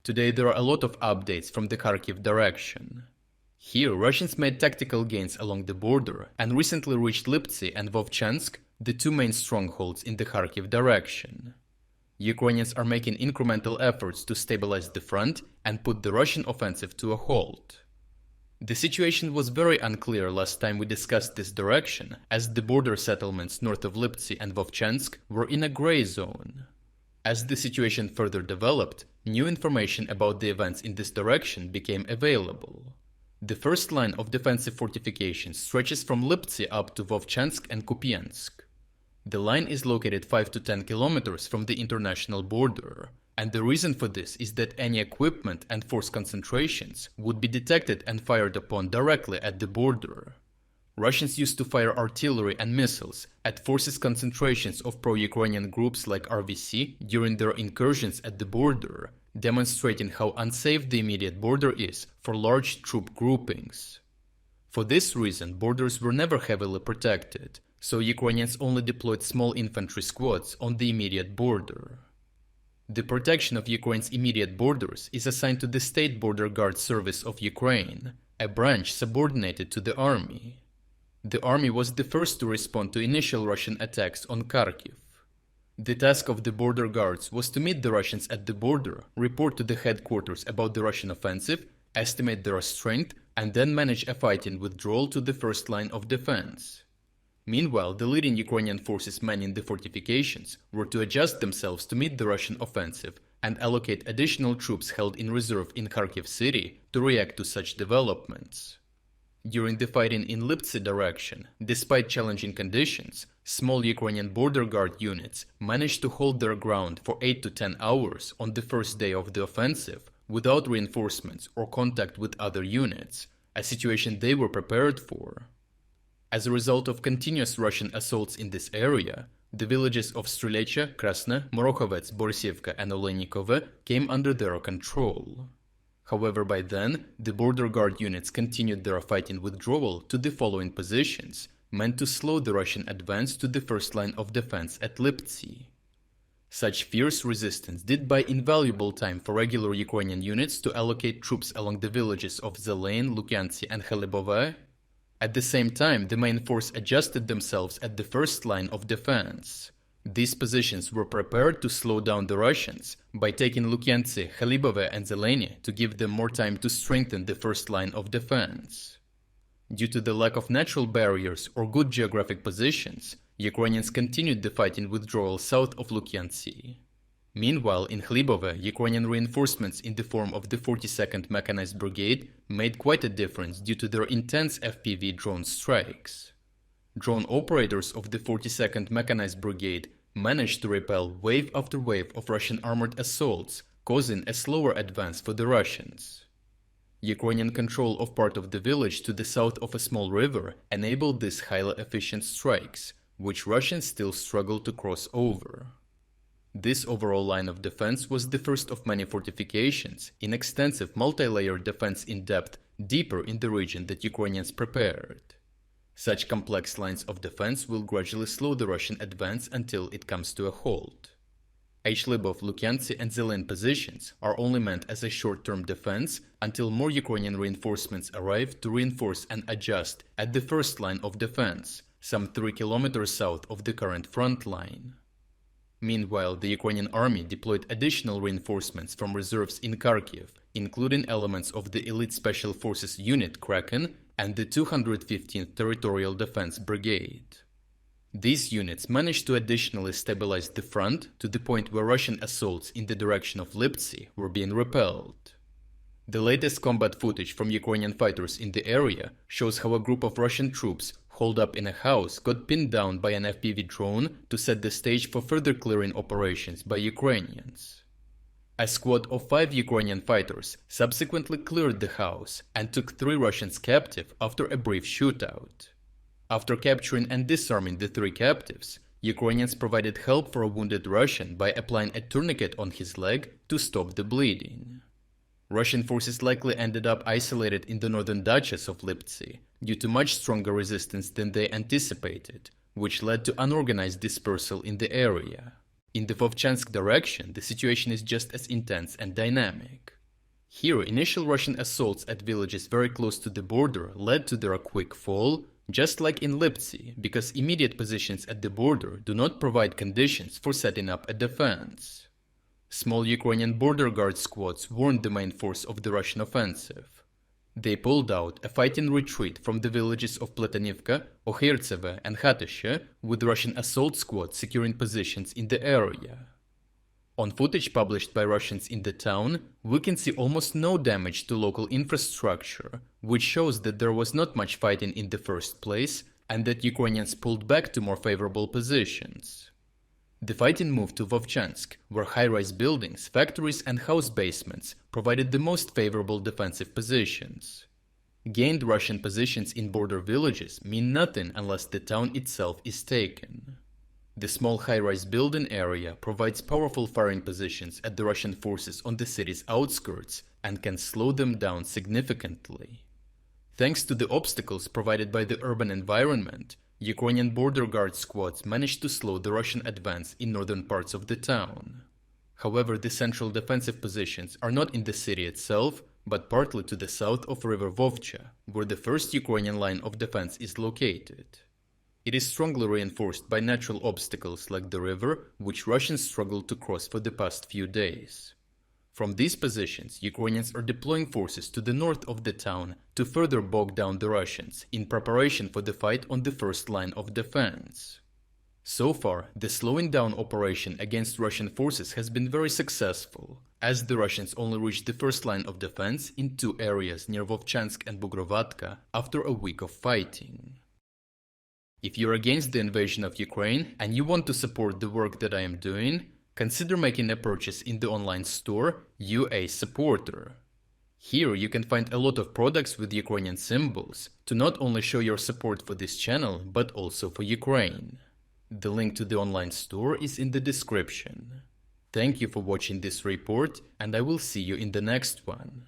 Today there are a lot of updates from the Kharkiv direction. Here, Russians made tactical gains along the border and recently reached Liptsy and Vovchansk, the two main strongholds in the Kharkiv direction. Ukrainians are making incremental efforts to stabilize the front and put the Russian offensive to a halt. The situation was very unclear last time we discussed this direction, as the border settlements north of Liptsy and Vovchansk were in a gray zone. As the situation further developed, new information about the events in this direction became available. The first line of defensive fortifications stretches from Liptsy up to Vovchansk and Kupiansk. The line is located 5 to 10 kilometers from the international border, and the reason for this is that any equipment and force concentrations would be detected and fired upon directly at the border. Russians used to fire artillery and missiles at forces concentrations of pro-Ukrainian groups like RVC during their incursions at the border, demonstrating how unsafe the immediate border is for large troop groupings. For this reason, borders were never heavily protected, so Ukrainians only deployed small infantry squads on the immediate border. The protection of Ukraine's immediate borders is assigned to the State Border Guard Service of Ukraine, a branch subordinated to the army. The army was the first to respond to initial Russian attacks on Kharkiv. The task of the border guards was to meet the Russians at the border, report to the headquarters about the Russian offensive, estimate their strength, and then manage a fighting withdrawal to the first line of defense. Meanwhile, the leading Ukrainian forces manning the fortifications were to adjust themselves to meet the Russian offensive and allocate additional troops held in reserve in Kharkiv city to react to such developments. During the fighting in Liptsy direction, despite challenging conditions, small Ukrainian border guard units managed to hold their ground for 8 to 10 hours on the first day of the offensive without reinforcements or contact with other units, a situation they were prepared for. As a result of continuous Russian assaults in this area, the villages of Strylecha, Krasne, Morokhovets, Borisivka and Olenikovo came under their control. However, by then, the border guard units continued their fighting withdrawal to the following positions, meant to slow the Russian advance to the first line of defense at Liptsy. Such fierce resistance did buy invaluable time for regular Ukrainian units to allocate troops along the villages of Zelain, Lukyantsy and Khelibove. At the same time, the main force adjusted themselves at the first line of defense. These positions were prepared to slow down the Russians by taking Lukyantsy, Khelibove and Zeleny to give them more time to strengthen the first line of defense. Due to the lack of natural barriers or good geographic positions, Ukrainians continued the fighting withdrawal south of Lukyantsy. Meanwhile, in Khelibove, Ukrainian reinforcements in the form of the 42nd Mechanized Brigade made quite a difference due to their intense FPV drone strikes. Drone operators of the 42nd Mechanized Brigade managed to repel wave after wave of Russian armored assaults, causing a slower advance for the Russians. Ukrainian control of part of the village to the south of a small river enabled these highly efficient strikes, which Russians still struggled to cross over. This overall line of defense was the first of many fortifications in extensive multi-layered defense in depth deeper in the region that Ukrainians prepared. Such complex lines of defense will gradually slow the Russian advance until it comes to a halt. Lybov, Lukyantsy and Zelen positions are only meant as a short-term defense until more Ukrainian reinforcements arrive to reinforce and adjust at the first line of defense, some 3 kilometers south of the current front line. Meanwhile, the Ukrainian army deployed additional reinforcements from reserves in Kharkiv, including elements of the Elite Special Forces Unit Kraken and the 215th Territorial Defense Brigade. These units managed to additionally stabilize the front to the point where Russian assaults in the direction of Liptsy were being repelled. The latest combat footage from Ukrainian fighters in the area shows how a group of Russian troops holed up in a house got pinned down by an FPV drone to set the stage for further clearing operations by Ukrainians. A squad of 5 Ukrainian fighters subsequently cleared the house and took 3 Russians captive after a brief shootout. After capturing and disarming the 3 captives, Ukrainians provided help for a wounded Russian by applying a tourniquet on his leg to stop the bleeding. Russian forces likely ended up isolated in the northern duchies of Liptsy due to much stronger resistance than they anticipated, which led to unorganized dispersal in the area. In the Vovchansk direction, the situation is just as intense and dynamic. Here, initial Russian assaults at villages very close to the border led to their quick fall, just like in Liptsy, because immediate positions at the border do not provide conditions for setting up a defense. Small Ukrainian border guard squads warned the main force of the Russian offensive. They pulled out a fighting retreat from the villages of Platonivka, Okhirtseve and Khatyshe, with Russian assault squads securing positions in the area. On footage published by Russians in the town, we can see almost no damage to local infrastructure, which shows that there was not much fighting in the first place and that Ukrainians pulled back to more favorable positions. The fighting moved to Vovchansk, where high-rise buildings, factories and house basements provided the most favorable defensive positions. Gained Russian positions in border villages mean nothing unless the town itself is taken. The small high-rise building area provides powerful firing positions at the Russian forces on the city's outskirts and can slow them down significantly. Thanks to the obstacles provided by the urban environment, Ukrainian border guard squads managed to slow the Russian advance in northern parts of the town. However, the central defensive positions are not in the city itself, but partly to the south of river Vovcha, where the first Ukrainian line of defense is located. It is strongly reinforced by natural obstacles like the river, which Russians struggled to cross for the past few days. From these positions, Ukrainians are deploying forces to the north of the town to further bog down the Russians in preparation for the fight on the first line of defense. So far, the slowing down operation against Russian forces has been very successful, as the Russians only reached the first line of defense in two areas near Vovchansk and Bugrovatka after a week of fighting. If you're against the invasion of Ukraine and you want to support the work that I am doing, consider making a purchase in the online store UA Supporter. Here you can find a lot of products with Ukrainian symbols to not only show your support for this channel, but also for Ukraine. The link to the online store is in the description. Thank you for watching this report, and I will see you in the next one.